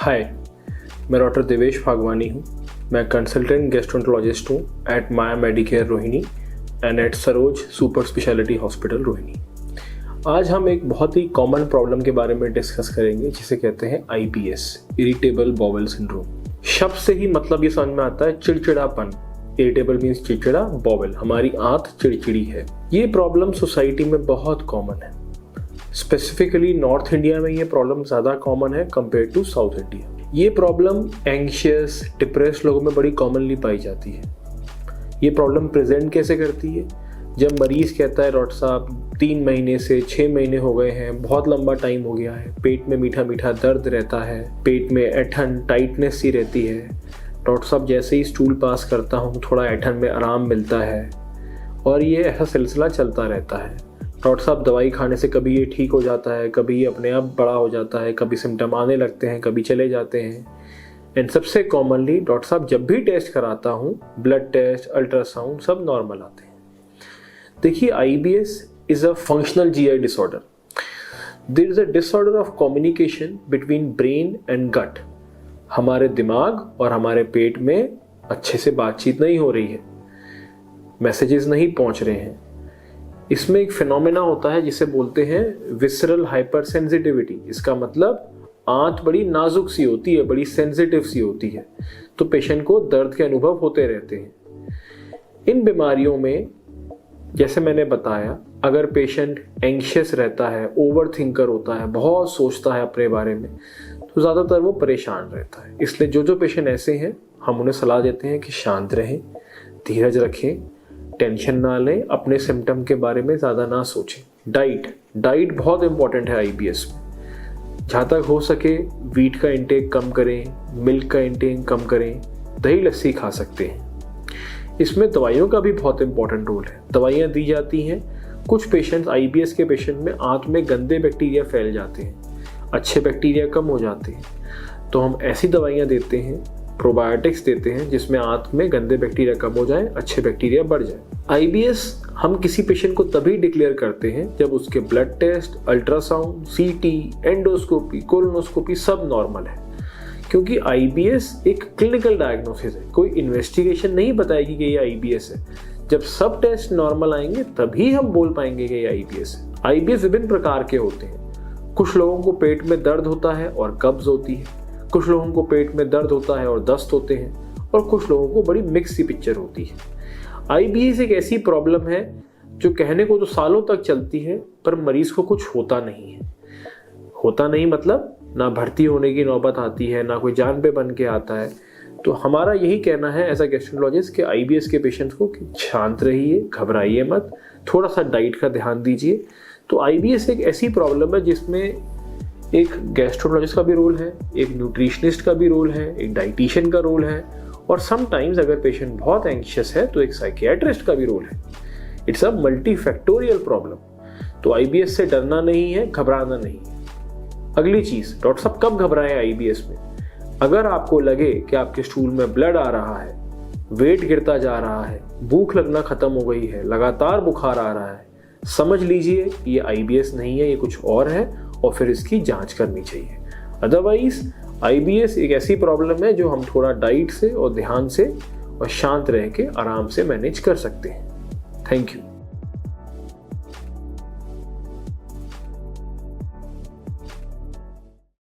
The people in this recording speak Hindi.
हाय, मैं डॉक्टर देवेश फागवानी हूँ। मैं कंसल्टेंट गैस्ट्रोएंटरोलॉजिस्ट हूँ at Maya Medicare Rohini and at Saroj super speciality hospital Rohini. आज हम एक बहुत ही कॉमन प्रॉब्लम के बारे में डिस्कस करेंगे जिसे कहते हैं IBS, इरिटेबल बाउल सिंड्रोम। शब्द से ही मतलब ये समझ में आता है चिड़चिड़ापन। इरिटेबल मीन्स चिड़चिड़ा, बाउल हमारी आंत चिड़चिड़ी है। ये प्रॉब्लम सोसाइटी में बहुत कॉमन है। स्पेसिफिकली नॉर्थ इंडिया में ये प्रॉब्लम ज़्यादा कॉमन है कंपेयर टू साउथ इंडिया। ये प्रॉब्लम एंग्शियस, डिप्रेस्ड लोगों में बड़ी कॉमनली पाई जाती है। ये प्रॉब्लम प्रेजेंट कैसे करती है? जब मरीज़ कहता है डॉक्टर साहब 3 महीने से 6 महीने हो गए हैं, बहुत लंबा टाइम हो गया है, पेट में मीठा मीठा दर्द रहता है, पेट में ऐंठन टाइटनेस सी रहती है, डॉक्टर साहब जैसे ही स्टूल पास करता हूँ थोड़ा ऐंठन में आराम मिलता है, और ये ऐसा सिलसिला चलता रहता है। डॉक्टर साहब दवाई खाने से कभी ये ठीक हो जाता है, कभी ये अपने आप बड़ा हो जाता है, कभी सिम्टम आने लगते हैं, कभी चले जाते हैं। एंड सबसे कॉमनली डॉक्टर साहब जब भी टेस्ट कराता हूँ, ब्लड टेस्ट, अल्ट्रासाउंड सब नॉर्मल आते हैं। देखिए, IBS is a functional GI disorder. There is a disorder of communication between brain and gut. हमारे दिमाग और हमारे पेट में अच्छे से बातचीत नहीं हो रही है, मैसेजेस नहीं पहुंच रहे हैं। इसमें एक फिनोमेना होता है जिसे बोलते हैं विसरल हाइपरसेंसिटिविटी। इसका मतलब आंत बड़ी नाजुक सी होती है, बड़ी सेंसिटिव सी होती है, तो पेशेंट को दर्द के अनुभव होते रहते हैं। इन बीमारियों में जैसे मैंने बताया, अगर पेशेंट एंग्शियस रहता है, ओवर थिंकर होता है, बहुत सोचता है अपने बारे में, तो ज़्यादातर वो परेशान रहता है। इसलिए जो पेशेंट ऐसे हैं, हम उन्हें सलाह देते हैं कि शांत रहें, धीरज रखें, टेंशन ना लें, अपने सिम्टम के बारे में ज़्यादा ना सोचें। डाइट बहुत इंपॉर्टेंट है IBS में। जहाँ तक हो सके वीट का इंटेक कम करें, मिल्क का इंटेक कम करें, दही लस्सी खा सकते हैं। इसमें दवाइयों का भी बहुत इंपॉर्टेंट रोल है। दवाइयाँ दी जाती हैं। कुछ पेशेंट्स, IBS के पेशेंट में आंत में गंदे बैक्टीरिया फैल जाते हैं, अच्छे बैक्टीरिया कम हो जाते हैं, तो हम ऐसी दवाइयाँ देते हैं, प्रोबायोटिक्स देते हैं, जिसमें आंत में गंदे बैक्टीरिया कम हो जाए, अच्छे बैक्टीरिया बढ़ जाए। IBS हम किसी पेशेंट को तभी डिक्लेयर करते हैं जब उसके blood test, ultrasound, CT, endoscopy, colonoscopy सब नॉर्मल है। क्योंकि IBS एक क्लिनिकल डायग्नोसिस है, कोई इन्वेस्टिगेशन नहीं बताएगी कि ये IBS है। जब सब टेस्ट नॉर्मल आएंगे तभी हम बोल पाएंगे कि ये IBS है। IBS विभिन्न प्रकार के होते हैं। कुछ लोगों को पेट में दर्द होता है और कब्ज होती है, कुछ लोगों को पेट में दर्द होता है और दस्त होते हैं, और कुछ लोगों को बड़ी मिक्स सी पिक्चर होती है। IBS एक ऐसी प्रॉब्लम है जो कहने को तो सालों तक चलती है, पर मरीज को कुछ होता नहीं है। होता नहीं मतलब ना भर्ती होने की नौबत आती है, ना कोई जान पे बन के आता है। तो हमारा यही कहना है एज अ गैस्ट्रोएंटरोलॉजिस्ट कि IBS के पेशेंट्स को कि शांत रहिए, घबराइए मत, थोड़ा सा डाइट का ध्यान दीजिए। तो IBS एक ऐसी प्रॉब्लम है जिसमें एक गैस्ट्रोएंटरोलॉजिस्ट का भी रोल है, एक न्यूट्रिशनिस्ट का भी रोल है, एक डाइटिशियन का रोल है, और समटाइम्स अगर पेशेंट बहुत एंग्शियस है तो एक साइकियाट्रिस्ट का भी रोल है। It's a multifactorial problem. तो IBS से डरना नहीं है, घबराना नहीं है। अगली चीज़, डॉक्टर साहब कब घबराएं IBS में? अगर आपको लगे कि आपके स्टूल में ब्लड आ रहा है, वेट गिरता जा रहा है, भूख लगना खत्म हो गई है, लगातार बुखार आ रहा है, समझ लीजिए ये IBS नहीं है, ये कुछ और है, और फिर इसकी जांच करनी चाहिए। अदरवाइज IBS एक ऐसी प्रॉब्लम है जो हम थोड़ा डाइट से और ध्यान से और शांत रह के आराम से मैनेज कर सकते हैं। Thank you.